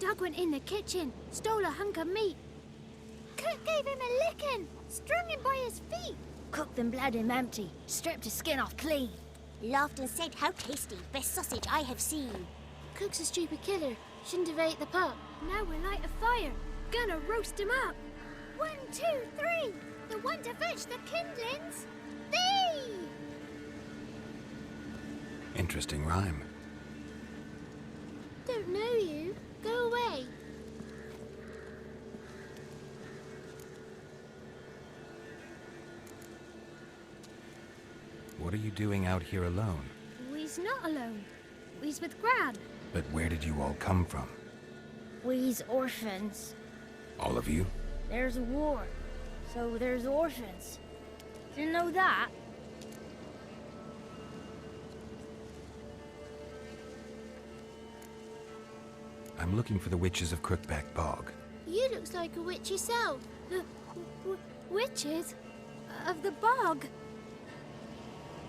Doug went in the kitchen, stole a hunk of meat. Cook gave him a licking, strung him by his feet. Cooked and bled him empty, stripped his skin off clean. Laughed and said, "How tasty, best sausage I have seen." Cook's a stupid killer, shouldn't have ate the pup. Now we'll light a fire, gonna roast him up. 1, 2, 3, the one to fetch the kindlings. Thee! Interesting rhyme. Don't know you. Go away. What are you doing out here alone? We's not alone. We's with Gran. But where did you all come from? We's orphans. All of you? There's a war, so there's orphans. Didn't know that? I'm looking for the witches of Crookback Bog. You looks like a witch yourself. Witches? Of the bog?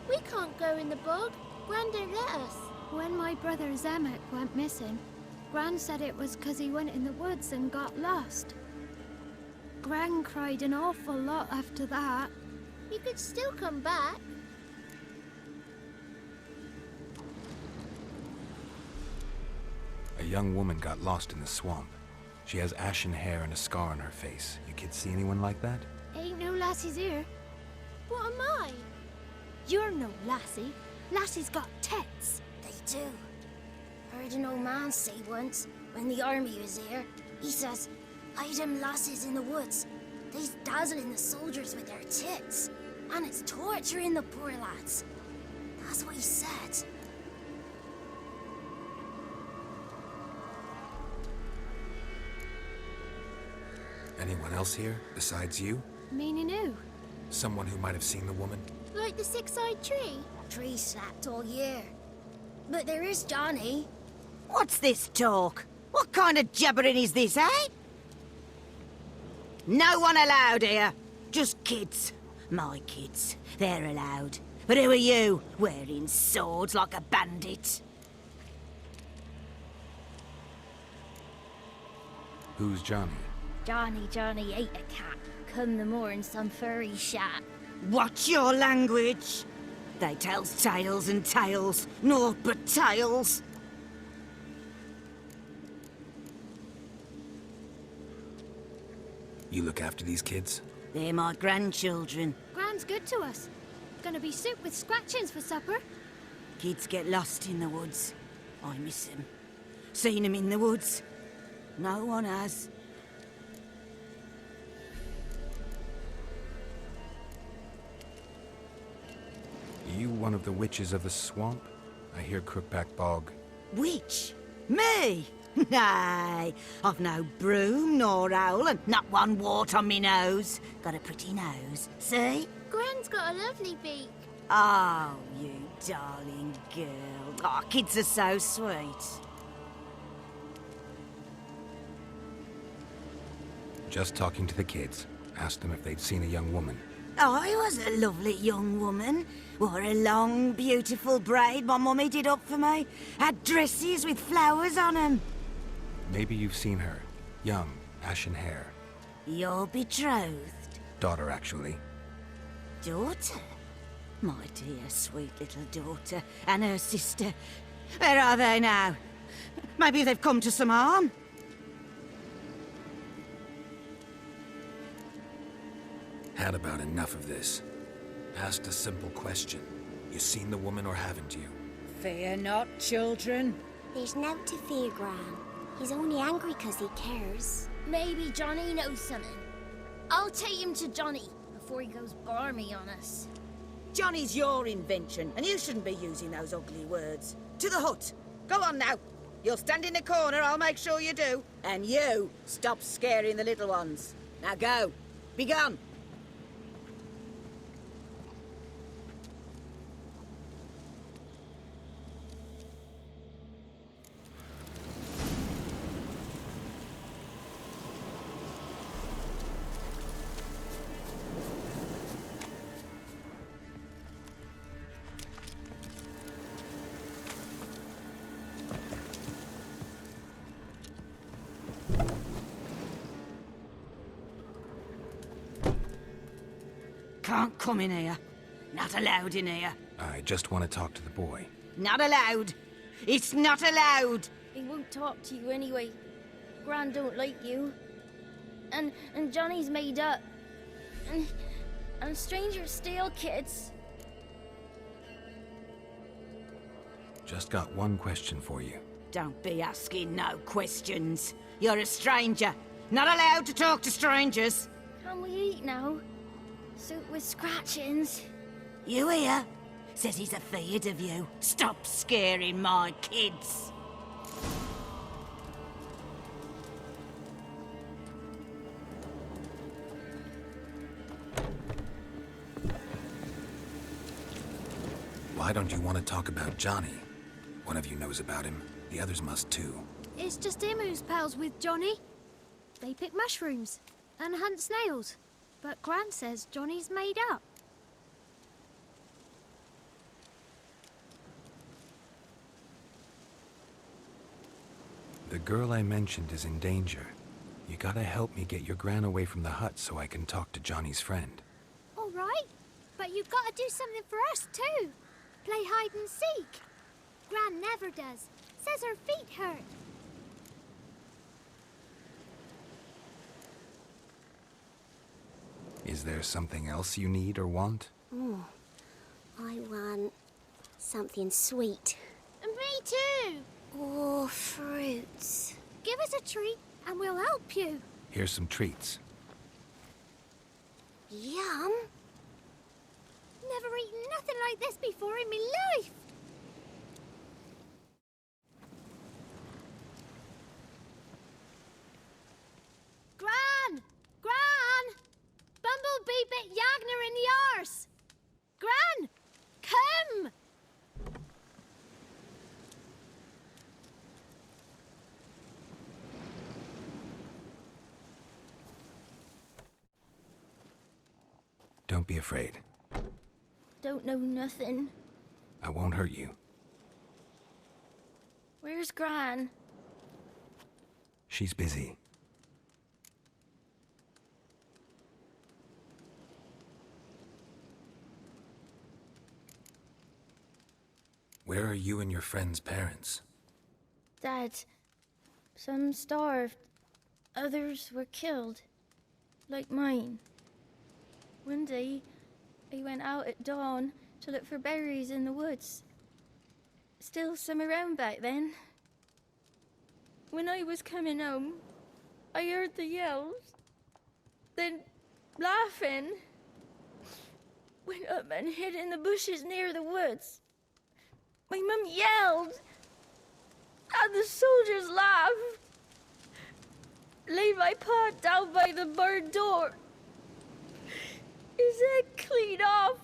We can't go in the bog. Gran don't let us. When my brother Zemek went missing, Gran said it was 'cause he went in the woods and got lost. Gran cried an awful lot after that. You could still come back. A young woman got lost in the swamp. She has ashen hair and a scar on her face. You kids see anyone like that? Ain't no lassies here. What am I? You're no lassie. Lassie's got tits. They do. Heard an old man say once, when the army was here, he says, "I them lasses in the woods. They's dazzling the soldiers with their tits, and it's torturing the poor lads." That's what he said. Anyone else here, besides you? Meaning who? Someone who might have seen the woman? Like the six-eyed tree? Tree slapped all year. But there is Johnny. What's this talk? What kind of jabbering is this, eh? No one allowed here. Just kids. My kids. They're allowed. But who are you, wearing swords like a bandit? Who's Johnny? Johnny ate a cat. Come the more in some furry shat. Watch your language. They tells tales and tales, naught but tales. You look after these kids? They're my grandchildren. Gran's good to us. Gonna be soup with scratchings for supper. Kids get lost in the woods. I miss them. Seen them in the woods. No one has. You one of the witches of the swamp? I hear Crookback Bog. Witch? Me? Nay, I've no broom nor owl and not one wart on me nose. Got a pretty nose, see? Gran's got a lovely beak. Oh, you darling girl. Oh, kids are so sweet. Just talking to the kids. Asked them if they'd seen a young woman. I was a lovely young woman. Wore a long, beautiful braid my mummy did up for me. Had dresses with flowers on 'em. Maybe you've seen her. Young, ashen hair. You're betrothed? Daughter, actually. Daughter? My dear, sweet little daughter. And her sister. Where are they now? Maybe they've come to some harm? Had about enough of this. Asked a simple question. You seen the woman or haven't you? Fear not, children. There's nought to fear, Gran. He's only angry 'cause he cares. Maybe Johnny knows something. I'll take him to Johnny before he goes barmy on us. Johnny's your invention, and you shouldn't be using those ugly words. To the hut. Go on now. You'll stand in the corner, I'll make sure you do. And you, stop scaring the little ones. Now go. Be gone. Can't come in here. Not allowed in here. I just want to talk to the boy. Not allowed. It's not allowed. He won't talk to you anyway. Gran don't like you. And Johnny's made up. And strangers steal kids. Just got one question for you. Don't be asking no questions. You're a stranger. Not allowed to talk to strangers. Can we eat now? Soup with scratchings. You here? Says he's afeard of you. Stop scaring my kids. Why don't you want to talk about Johnny? One of you knows about him. The others must too. It's just him who's pals with Johnny. They pick mushrooms and hunt snails. But Gran says Johnny's made up. The girl I mentioned is in danger. You gotta help me get your gran away from the hut so I can talk to Johnny's friend. All right, but you've got to do something for us too. Play hide and seek. Gran never does. Says her feet hurt. Is there something else you need or want? I want something sweet. And me too. Or fruits. Give us a treat and we'll help you. Here's some treats. Yum. Never eaten nothing like this before in my life. Gran! Gran! Bumblebee bit Yagner in the arse. Gran! Come! Don't be afraid. Don't know nothing. I won't hurt you. Where's Gran? She's busy. Where are you and your friend's parents? Dad, some starved. Others were killed. Like mine. One day, I went out at dawn to look for berries in the woods. Still some around back then. When I was coming home, I heard the yells. Then, laughing. Went up and hid in the bushes near the woods. My mum yelled. And the soldiers laughed. Laid my pa down by the barn door. His head clean off.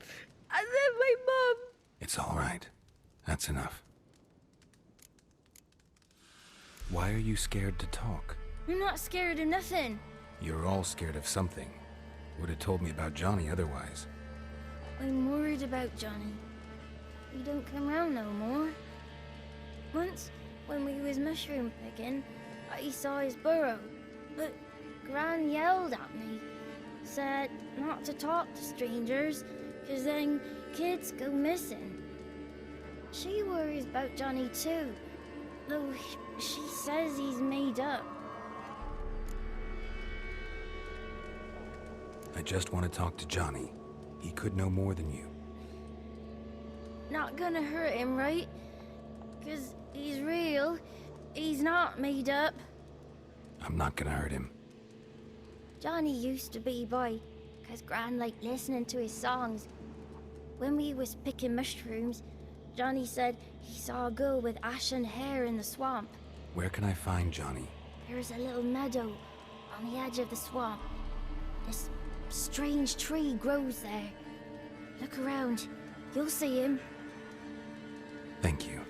And then my mum... It's all right. That's enough. Why are you scared to talk? I'm not scared of nothing. You're all scared of something. Would have told me about Johnny otherwise. I'm worried about Johnny. He don't come round no more. Once, when we was mushroom picking, I saw his burrow. But Gran yelled at me. Said not to talk to strangers, 'cause then kids go missing. She worries about Johnny too, though she says he's made up. I just want to talk to Johnny. He could know more than you. Not gonna hurt him, right? 'Cause he's real. He's not made up. I'm not gonna hurt him. Johnny used to be boy, 'cause Gran liked listening to his songs. When we was picking mushrooms, Johnny said he saw a girl with ashen hair in the swamp. Where can I find Johnny? There's a little meadow on the edge of the swamp. This strange tree grows there. Look around. You'll see him. Thank you.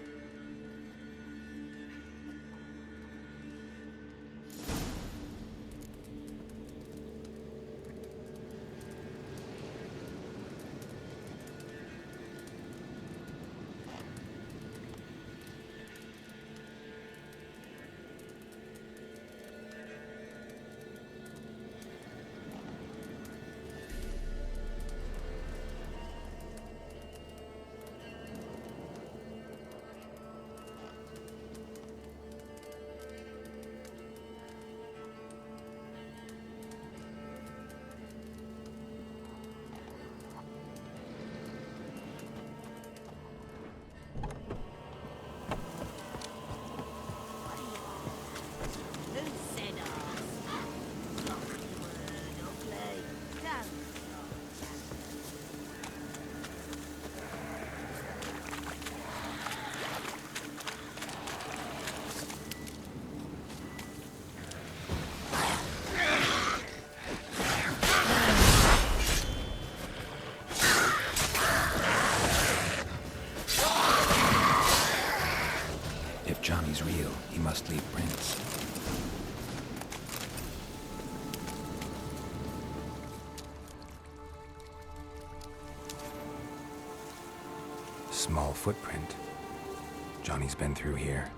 small footprint. Johnny's been through here.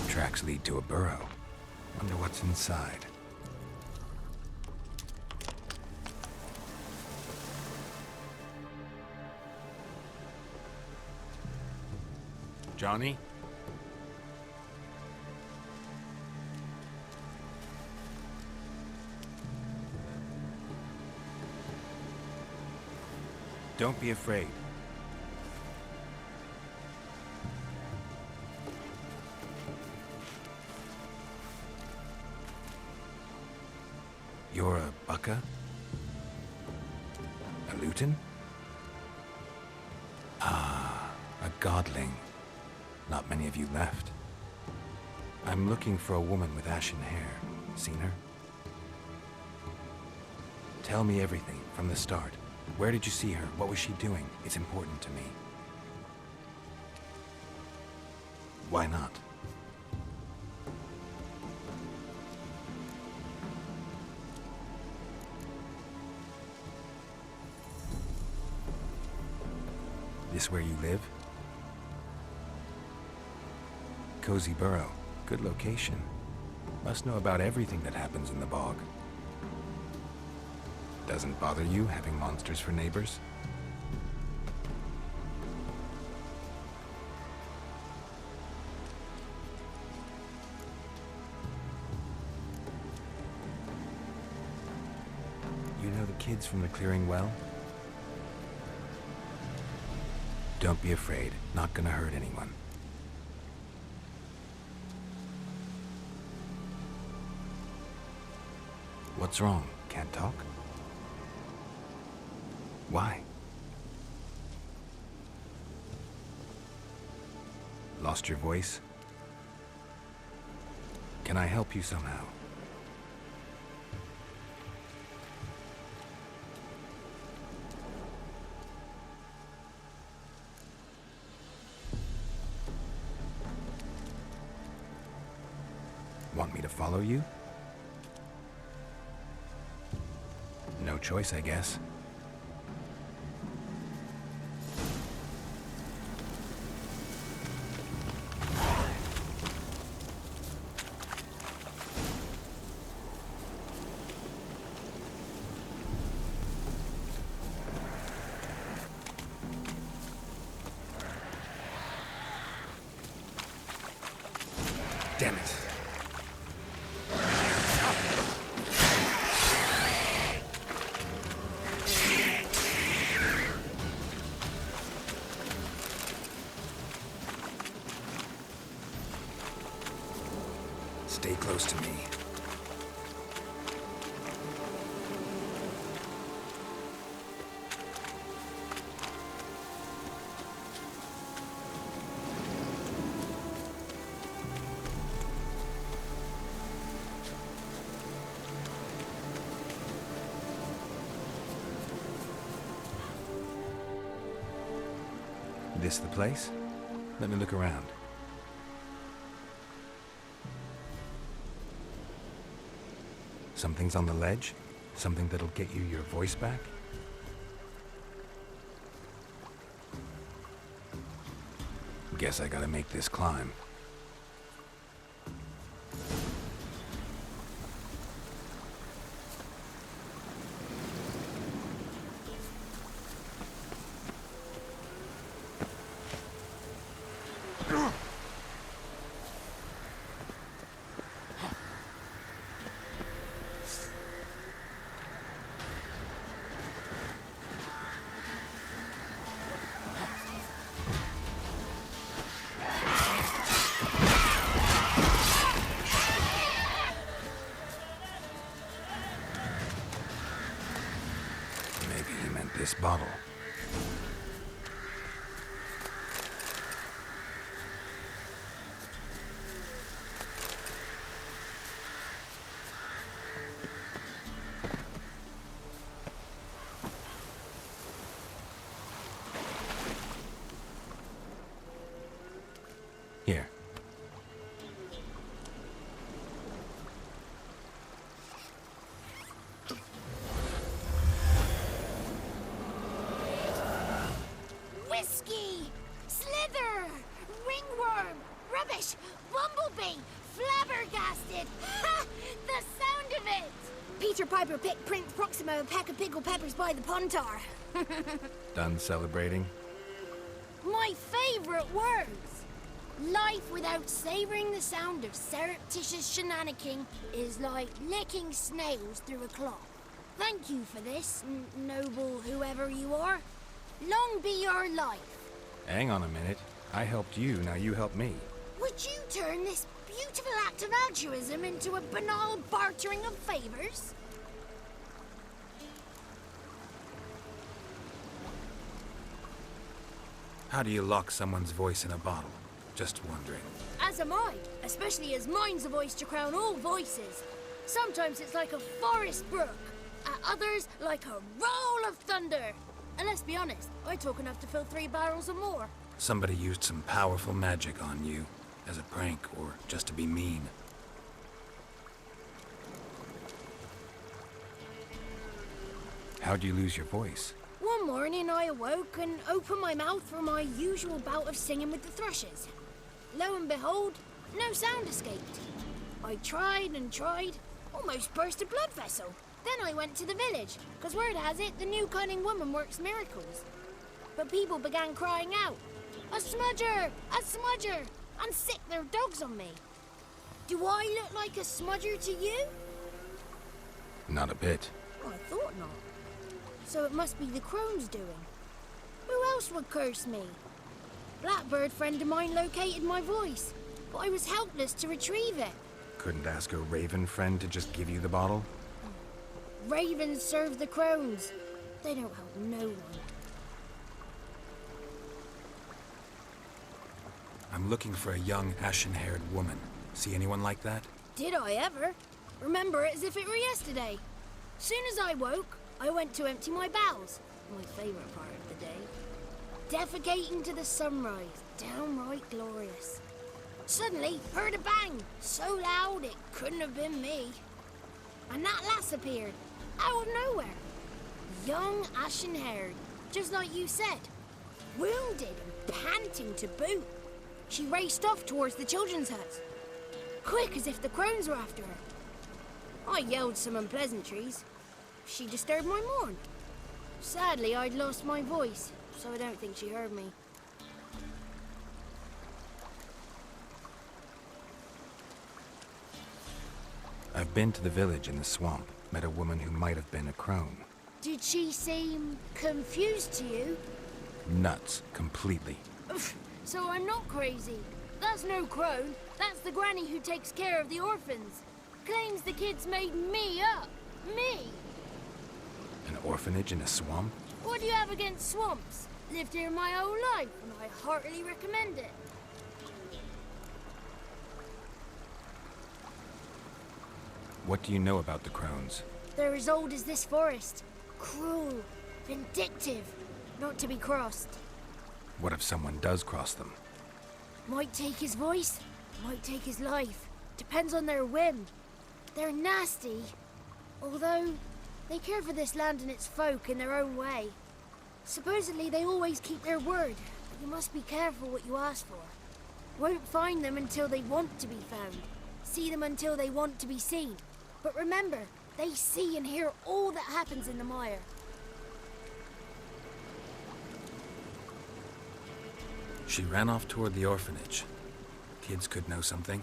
Tracks lead to a burrow. Wonder what's inside. Johnny? Don't be afraid. You're a Bucka? A Luton? Ah, a godling. Not many of you left. I'm looking for a woman with ashen hair. Seen her? Tell me everything, from the start. Where did you see her? What was she doing? It's important to me. Why not? This where you live? Cozy burrow. Good location. Must know about everything that happens in the bog. Doesn't bother you having monsters for neighbors? You know the kids from the clearing well? Don't be afraid. Not gonna hurt anyone. What's wrong? Can't talk? Why? Lost your voice? Can I help you somehow? Want me to follow you? No choice, I guess. Damn it. Stay close to me. This the place? Let me look around. Something's on the ledge? Something that'll get you your voice back? Guess I gotta make this climb. Maybe he meant this bottle. Here. Whiskey! Slither! Ringworm! Rubbish! Bumblebee! Flabbergasted! Ha! The sound of it! Peter Piper picked Prince Proximo a pack of pickled peppers by the pontar. Done celebrating? My favorite words! Life without savoring the sound of surreptitious shenanigans is like licking snails through a cloth. Thank you for this, noble whoever you are. Long be your life. Hang on a minute. I helped you, now you help me. Would you turn this beautiful act of altruism into a banal bartering of favors? How do you lock someone's voice in a bottle? Just wondering. As am I, especially as mine's a voice to crown all voices. Sometimes it's like a forest brook, at others like a roll of thunder. And let's be honest, I talk enough to fill 3 barrels or more. Somebody used some powerful magic on you, as a prank or just to be mean. How'd you lose your voice? One morning I awoke and opened my mouth for my usual bout of singing with the thrushes. Lo and behold, no sound escaped. I tried and tried, almost burst a blood vessel. Then I went to the village, because word has it the new cunning woman works miracles. But people began crying out, "A smudger! A smudger!" and sicked their dogs on me. Do I look like a smudger to you? Not a bit. I thought not. So it must be the crone's doing. Who else would curse me? Blackbird friend of mine located my voice, but I was helpless to retrieve it. Couldn't ask a raven friend to just give you the bottle? Ravens serve the crones. They don't help no one. I'm looking for a young, ashen-haired woman. See anyone like that? Did I ever? Remember it as if it were yesterday. Soon as I woke, I went to empty my bowels. My favourite part of the day. Defecating to the sunrise. Downright glorious. Suddenly, heard a bang. So loud it couldn't have been me. And that lass appeared. Out of nowhere. Young, ashen-haired. Just like you said. Wounded and panting to boot. She raced off towards the children's huts. Quick as if the crones were after her. I yelled some unpleasantries. She disturbed my morn. Sadly, I'd lost my voice, so I don't think she heard me. I've been to the village in the swamp. Met a woman who might have been a crone. Did she seem confused to you? Nuts. Completely. So I'm not crazy. That's no crone. That's the granny who takes care of the orphans. Claims the kids made me up. Me! An orphanage in a swamp? What do you have against swamps? Lived here my whole life, and I heartily recommend it. What do you know about the crones? They're as old as this forest. Cruel, vindictive, not to be crossed. What if someone does cross them? Might take his voice, might take his life. Depends on their whim. They're nasty, although they care for this land and its folk in their own way. Supposedly they always keep their word, but you must be careful what you ask for. Won't find them until they want to be found. See them until they want to be seen. But remember, they see and hear all that happens in the mire. She ran off toward the orphanage. Kids could know something,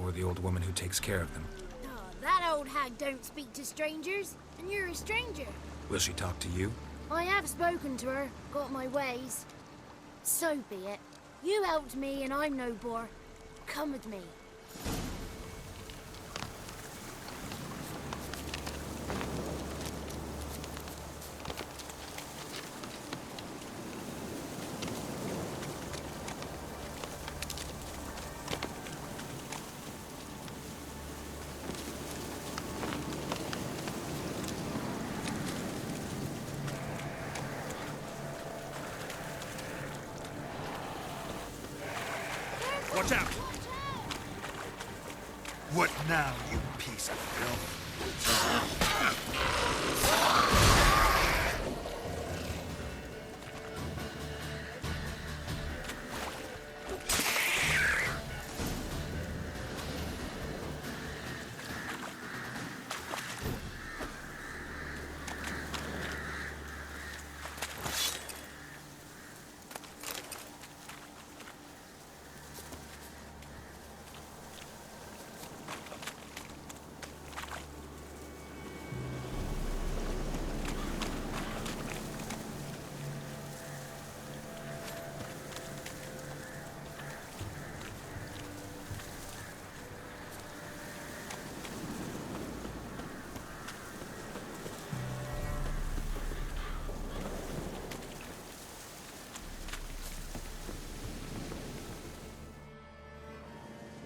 or the old woman who takes care of them. Oh, that old hag don't speak to strangers, and you're a stranger. Will she talk to you? I have spoken to her, got my ways. So be it. You helped me and I'm no bore. Come with me. Watch out! What now, you piece of filth?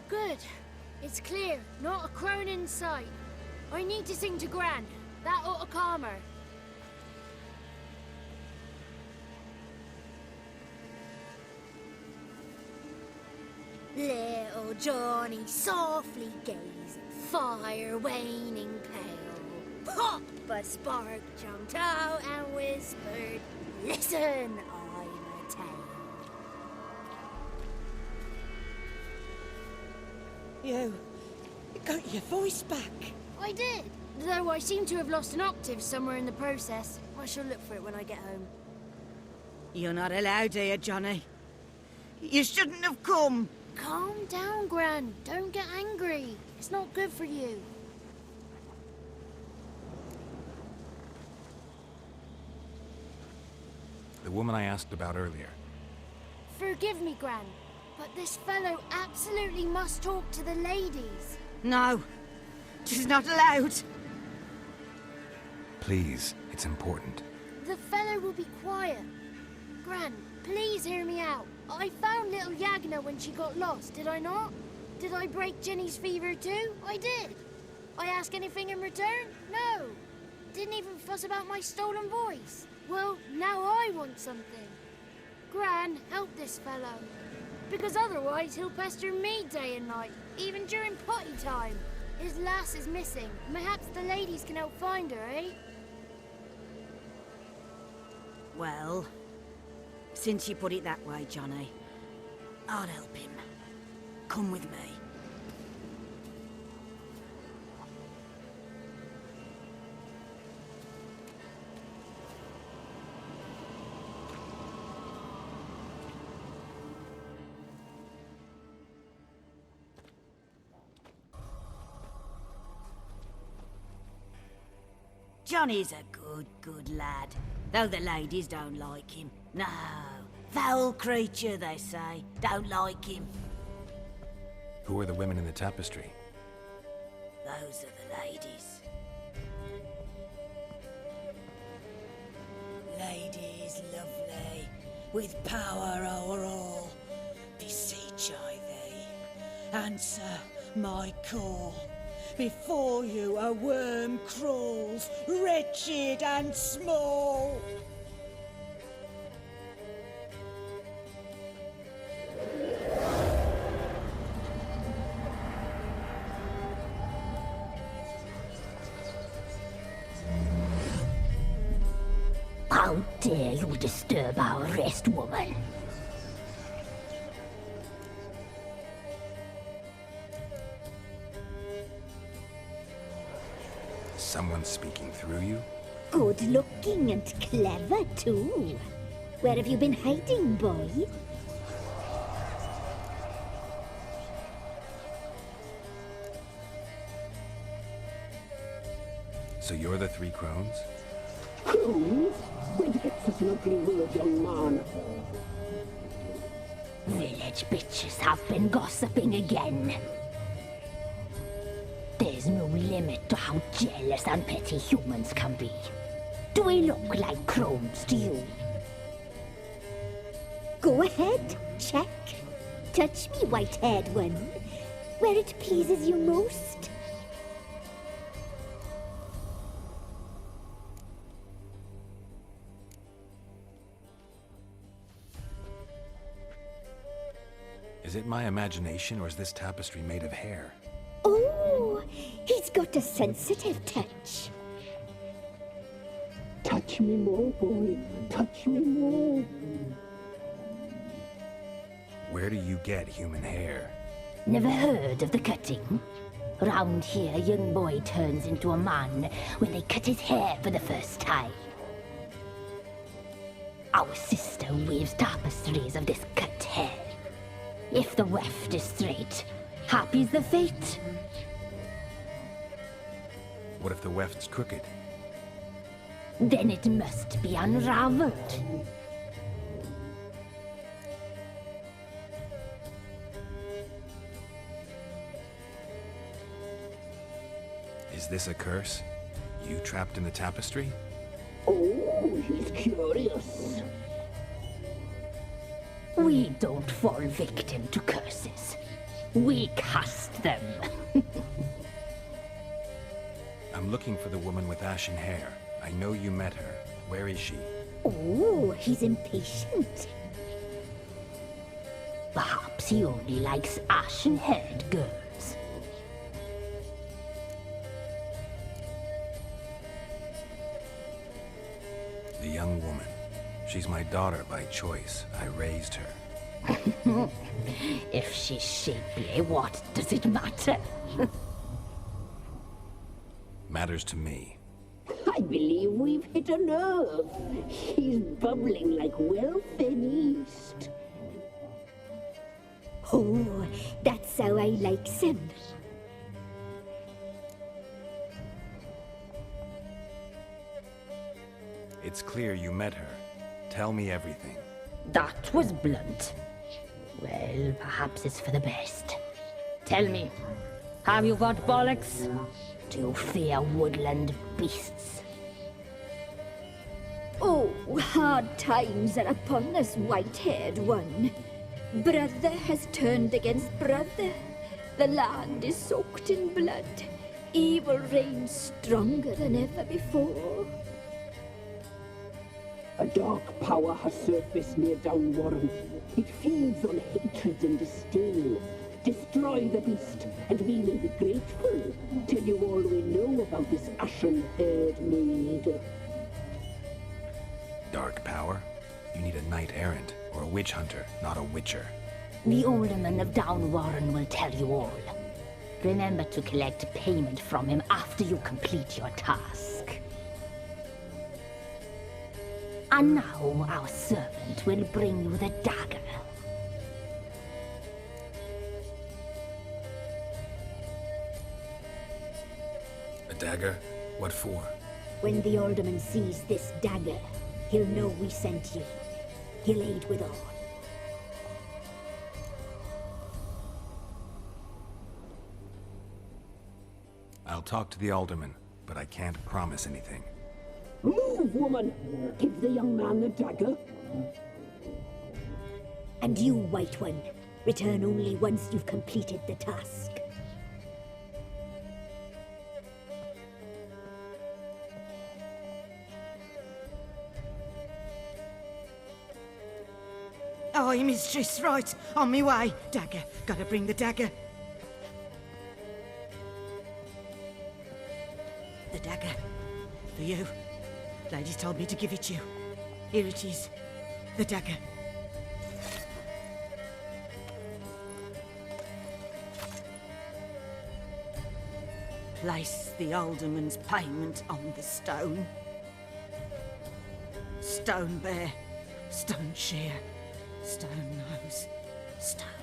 Good. It's clear. Not a crone in sight. I need to sing to Gran. That ought to calm her. Little Johnny softly gazing, fire waning pale. Pop! A spark jumped out and whispered, "Listen, I'm a tale." You got your voice back. I did. Though I seem to have lost an octave somewhere in the process. I shall look for it when I get home. You're not allowed here, Johnny. You shouldn't have come. Calm down, Gran. Don't get angry. It's not good for you. The woman I asked about earlier. Forgive me, Gran, but this fellow absolutely must talk to the ladies. No, she's not allowed. Please, it's important. The fellow will be quiet. Gran, please hear me out. I found little Yagna when she got lost, did I not? Did I break Jenny's fever too? I did. I ask anything in return? No. Didn't even fuss about my stolen voice. Well, now I want something. Gran, help this fellow. Because otherwise he'll pester me day and night, even during potty time. His lass is missing. Perhaps the ladies can help find her, eh? Well, since you put it that way, Johnny, I'll help him. Come with me. Johnny's a good lad, though the ladies don't like him. No, foul creature, they say. Don't like him. Who are the women in the tapestry? Those are the ladies. Ladies lovely, with power o'er all. Beseech I thee, answer my call. Before you a worm crawls, wretched and small. How dare you disturb our rest, woman? Someone speaking through you? Good looking and clever, too. Where have you been hiding, boy? So you're the three crones? Crones? Where'd you get such an ugly word, young man? Village bitches have been gossiping again. There's no limit to how jealous and petty humans can be. Do we look like crones to you? Go ahead, check. Touch me, white-haired one, where it pleases you most. Is it my imagination, or is this tapestry made of hair? Oh, he's got a sensitive touch. Touch me more, boy. Touch me more. Where do you get human hair? Never heard of the cutting? Round here, a young boy turns into a man when they cut his hair for the first time. Our sister weaves tapestries of this cut hair. If the weft is straight, happy's the fate. What if the weft's crooked? Then it must be unraveled. Is this a curse? You trapped in the tapestry? Oh, he's curious. We don't fall victim to curses. We cast them. I'm looking for the woman with ashen hair. I know you met her. Where is she? Oh, he's impatient. Perhaps he only likes ashen-haired girls. The young woman. She's my daughter by choice. I raised her. If she's shapely, what does it matter? Matters to me. I believe we've hit a nerve. He's bubbling like well-fed yeast. Oh, that's how I likes him. It's clear you met her. Tell me everything. That was blunt. Well, perhaps it's for the best. Tell me, have you got bollocks? Do you fear woodland beasts? Oh, hard times are upon us, white-haired one. Brother has turned against brother. The land is soaked in blood. Evil reigns stronger than ever before. A dark power has surfaced near Downwarren. It feeds on hatred and disdain. Destroy the beast, and we will be grateful. Tell you all we know about this ashen-haired maid. Dark power? You need a knight-errant, or a witch-hunter, not a witcher. The alderman of Downwarren will tell you all. Remember to collect payment from him after you complete your task. And now our servant will bring you the dagger. A dagger? What for? When the alderman sees this dagger, he'll know we sent you. He'll aid with all. I'll talk to the alderman, but I can't promise anything. Move, woman! Give the young man the dagger. And you, White One, return only once you've completed the task. Aye, mistress, right. On me way. Dagger. Gotta bring the dagger. The dagger. For you. Ladies told me to give it you. Here it is. The dagger. Place the alderman's payment on the stone. Stone bear. Stone shear. Stone nose. Stone